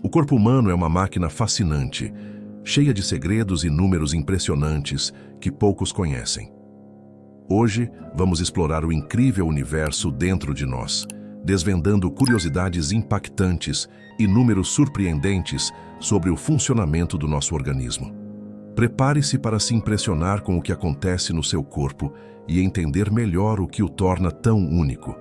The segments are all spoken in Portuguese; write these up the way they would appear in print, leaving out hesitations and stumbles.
O corpo humano é uma máquina fascinante, cheia de segredos e números impressionantes que poucos conhecem. Hoje, vamos explorar o incrível universo dentro de nós, desvendando curiosidades impactantes e números surpreendentes sobre o funcionamento do nosso organismo. Prepare-se para se impressionar com o que acontece no seu corpo e entender melhor o que o torna tão único.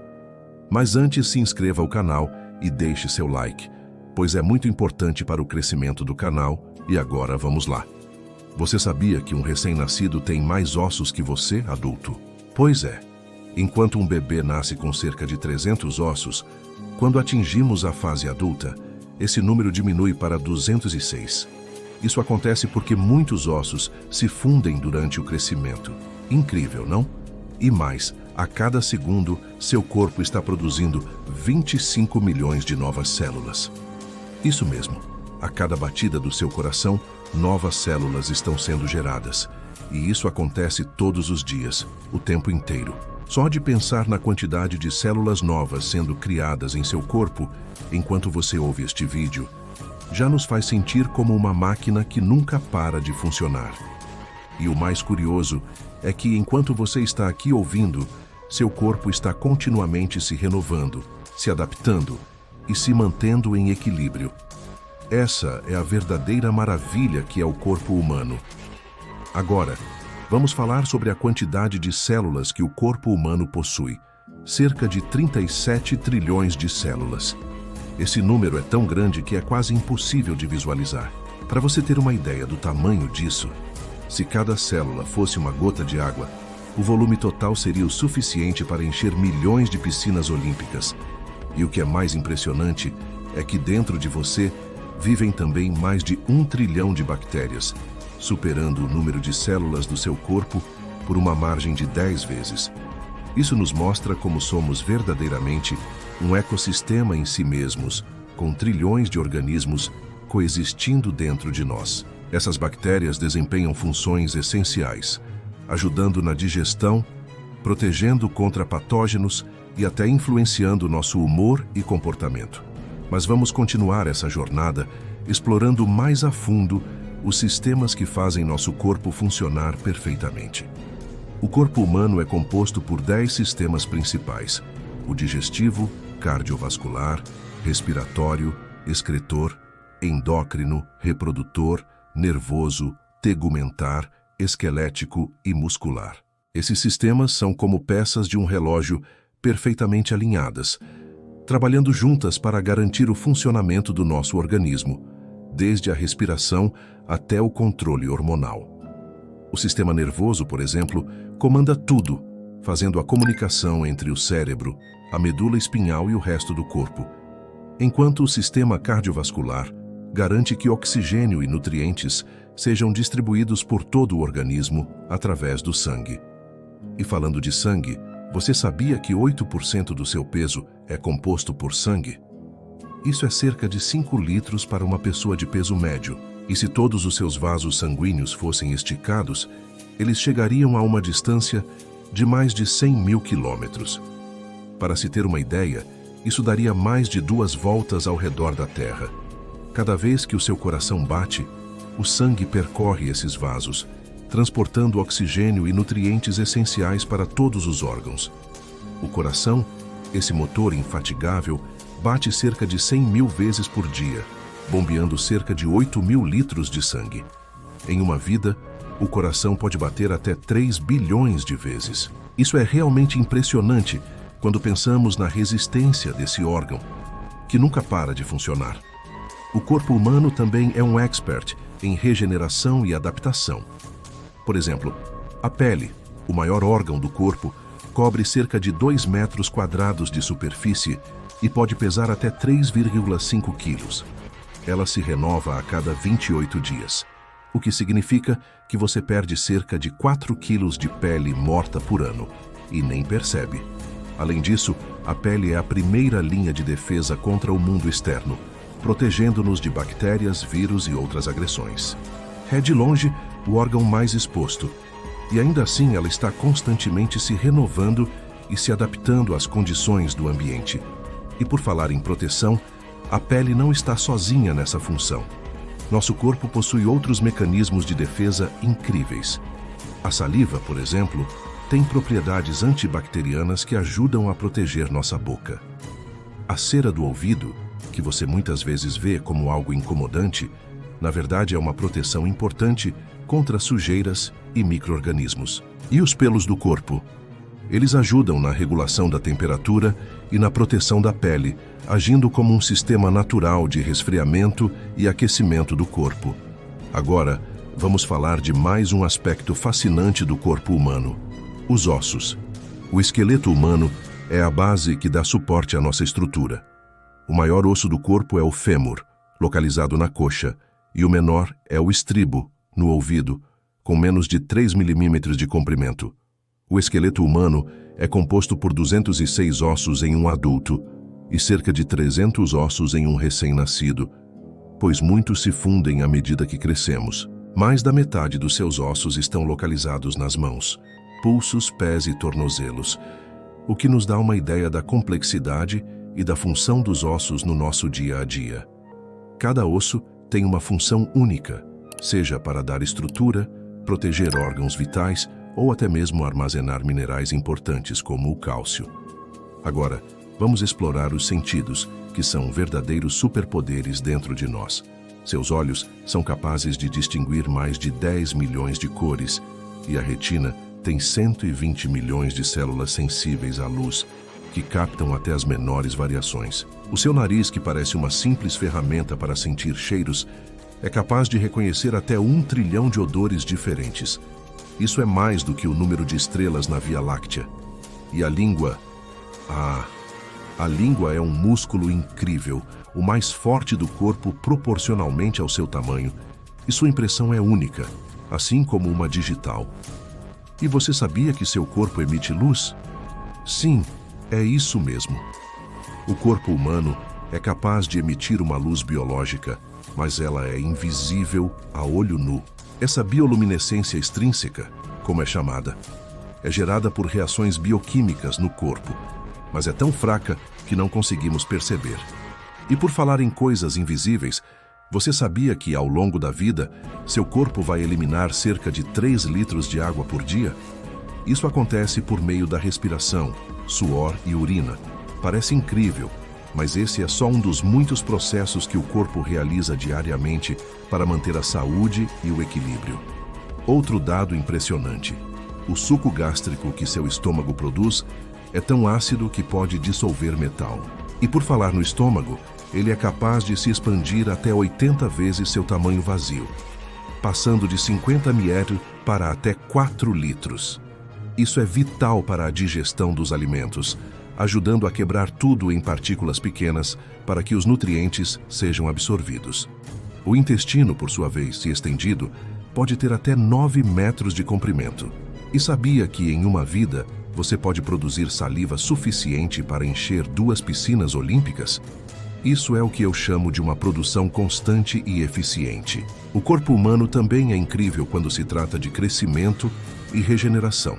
Mas antes, se inscreva ao canal e deixe seu like, pois é muito importante para o crescimento do canal. E agora vamos lá. Você sabia que um recém-nascido tem mais ossos que você, adulto? Pois é. Enquanto um bebê nasce com cerca de 300 ossos, quando atingimos a fase adulta, esse número diminui para 206. Isso acontece porque muitos ossos se fundem durante o crescimento. Incrível, não? E mais, a cada segundo, seu corpo está produzindo 25 milhões de novas células. Isso mesmo, a cada batida do seu coração, novas células estão sendo geradas. E isso acontece todos os dias, o tempo inteiro. Só de pensar na quantidade de células novas sendo criadas em seu corpo, enquanto você ouve este vídeo, já nos faz sentir como uma máquina que nunca para de funcionar. E o mais curioso é que enquanto você está aqui ouvindo, seu corpo está continuamente se renovando, se adaptando e se mantendo em equilíbrio. Essa é a verdadeira maravilha que é o corpo humano. Agora, vamos falar sobre a quantidade de células que o corpo humano possui. Cerca de 37 trilhões de células. Esse número é tão grande que é quase impossível de visualizar. Para você ter uma ideia do tamanho disso, se cada célula fosse uma gota de água, o volume total seria o suficiente para encher milhões de piscinas olímpicas. E o que é mais impressionante é que dentro de você vivem também mais de 1 trilhão de bactérias, superando o número de células do seu corpo por uma margem de 10 vezes. Isso nos mostra como somos verdadeiramente um ecossistema em si mesmos, com trilhões de organismos coexistindo dentro de nós. Essas bactérias desempenham funções essenciais, ajudando na digestão, protegendo contra patógenos e até influenciando nosso humor e comportamento. Mas vamos continuar essa jornada explorando mais a fundo os sistemas que fazem nosso corpo funcionar perfeitamente. O corpo humano é composto por 10 sistemas principais: o digestivo, cardiovascular, respiratório, excretor, endócrino, reprodutor, nervoso, tegumentar, esquelético e muscular. Esses sistemas são como peças de um relógio perfeitamente alinhadas, trabalhando juntas para garantir o funcionamento do nosso organismo, desde a respiração até o controle hormonal. O sistema nervoso, por exemplo, comanda tudo, fazendo a comunicação entre o cérebro, a medula espinhal e o resto do corpo, enquanto o sistema cardiovascular garante que oxigênio e nutrientes sejam distribuídos por todo o organismo através do sangue. E falando de sangue, você sabia que 8% do seu peso é composto por sangue? Isso é cerca de 5 litros para uma pessoa de peso médio. E se todos os seus vasos sanguíneos fossem esticados, eles chegariam a uma distância de mais de 100 mil quilômetros. Para se ter uma ideia, isso daria mais de 2 voltas ao redor da Terra. Cada vez que o seu coração bate, o sangue percorre esses vasos, transportando oxigênio e nutrientes essenciais para todos os órgãos. O coração, esse motor infatigável, bate cerca de 100 mil vezes por dia, bombeando cerca de 8 mil litros de sangue. Em uma vida, o coração pode bater até 3 bilhões de vezes. Isso é realmente impressionante quando pensamos na resistência desse órgão, que nunca para de funcionar. O corpo humano também é um expert em regeneração e adaptação. Por exemplo, a pele, o maior órgão do corpo, cobre cerca de 2 metros quadrados de superfície e pode pesar até 3,5 quilos. Ela se renova a cada 28 dias, o que significa que você perde cerca de 4 quilos de pele morta por ano e nem percebe. Além disso, a pele é a primeira linha de defesa contra o mundo externo, protegendo-nos de bactérias, vírus e outras agressões. É de longe o órgão mais exposto, e ainda assim ela está constantemente se renovando e se adaptando às condições do ambiente. E por falar em proteção, A pele não está sozinha nessa função. Nosso corpo possui outros mecanismos de defesa incríveis. A saliva, por exemplo, tem propriedades antibacterianas que ajudam a proteger nossa boca. A cera do ouvido, que você muitas vezes vê como algo incomodante, na verdade é uma proteção importante contra sujeiras e micro-organismos. E os pelos do corpo? Eles ajudam na regulação da temperatura e na proteção da pele, agindo como um sistema natural de resfriamento e aquecimento do corpo. Agora, vamos falar de mais um aspecto fascinante do corpo humano: os ossos. O esqueleto humano é a base que dá suporte à nossa estrutura. O maior osso do corpo é o fêmur, localizado na coxa, e o menor é o estribo, no ouvido, com menos de 3 milímetros de comprimento. O esqueleto humano é composto por 206 ossos em um adulto e cerca de 300 ossos em um recém-nascido, pois muitos se fundem à medida que crescemos. Mais da metade dos seus ossos estão localizados nas mãos, pulsos, pés e tornozelos, o que nos dá uma ideia da complexidade e da função dos ossos no nosso dia a dia. Cada osso tem uma função única, seja para dar estrutura, proteger órgãos vitais ou até mesmo armazenar minerais importantes como o cálcio. Agora, vamos explorar os sentidos, que são verdadeiros superpoderes dentro de nós. Seus olhos são capazes de distinguir mais de 10 milhões de cores, e a retina tem 120 milhões de células sensíveis à luz, que captam até as menores variações. O seu nariz, que parece uma simples ferramenta para sentir cheiros, é capaz de reconhecer até 1 trilhão de odores diferentes. Isso é mais do que o número de estrelas na Via Láctea. E a língua? A língua é um músculo incrível, o mais forte do corpo proporcionalmente ao seu tamanho, e sua impressão é única, assim como uma digital. E você sabia que seu corpo emite luz? Sim, é isso mesmo. O corpo humano é capaz de emitir uma luz biológica, mas ela é invisível a olho nu. Essa bioluminescência extrínseca, como é chamada, é gerada por reações bioquímicas no corpo, mas é tão fraca que não conseguimos perceber. E por falar em coisas invisíveis, você sabia que ao longo da vida, seu corpo vai eliminar cerca de 3 litros de água por dia? Isso acontece por meio da respiração, suor e urina. Parece incrível, mas esse é só um dos muitos processos que o corpo realiza diariamente para manter a saúde e o equilíbrio. Outro dado impressionante: o suco gástrico que seu estômago produz é tão ácido que pode dissolver metal. E por falar no estômago, ele é capaz de se expandir até 80 vezes seu tamanho vazio, passando de 50 ml para até 4 litros. Isso é vital para a digestão dos alimentos, ajudando a quebrar tudo em partículas pequenas para que os nutrientes sejam absorvidos. O intestino, por sua vez, se estendido, pode ter até 9 metros de comprimento. E sabia que em uma vida você pode produzir saliva suficiente para encher 2 piscinas olímpicas? Isso é o que eu chamo de uma produção constante e eficiente. O corpo humano também é incrível quando se trata de crescimento e regeneração.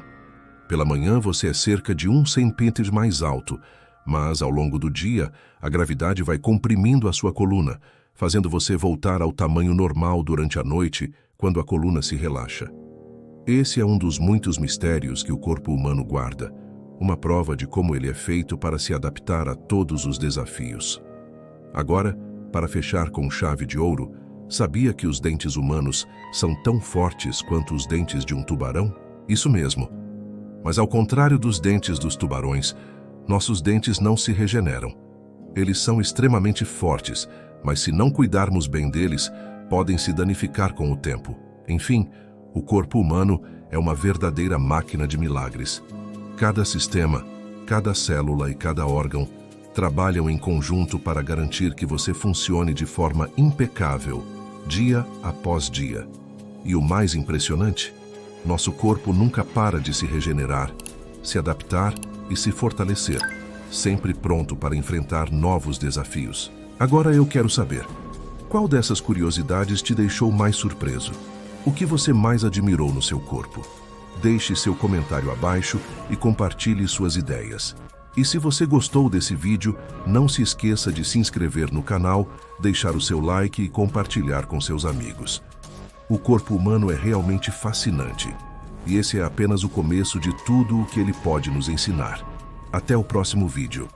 Pela manhã você é cerca de 1 centímetro mais alto, mas ao longo do dia a gravidade vai comprimindo a sua coluna, fazendo você voltar ao tamanho normal durante a noite, quando a coluna se relaxa. Esse é um dos muitos mistérios que o corpo humano guarda, uma prova de como ele é feito para se adaptar a todos os desafios. Agora, para fechar com chave de ouro, sabia que os dentes humanos são tão fortes quanto os dentes de um tubarão? Isso mesmo. Mas ao contrário dos dentes dos tubarões, nossos dentes não se regeneram. Eles são extremamente fortes, mas se não cuidarmos bem deles, podem se danificar com o tempo. Enfim, o corpo humano é uma verdadeira máquina de milagres. Cada sistema, cada célula e cada órgão trabalham em conjunto para garantir que você funcione de forma impecável, dia após dia. E o mais impressionante? Nosso corpo nunca para de se regenerar, se adaptar e se fortalecer, sempre pronto para enfrentar novos desafios. Agora eu quero saber, qual dessas curiosidades te deixou mais surpreso? O que você mais admirou no seu corpo? Deixe seu comentário abaixo e compartilhe suas ideias. E se você gostou desse vídeo, não se esqueça de se inscrever no canal, deixar o seu like e compartilhar com seus amigos. O corpo humano é realmente fascinante, e esse é apenas o começo de tudo o que ele pode nos ensinar. Até o próximo vídeo.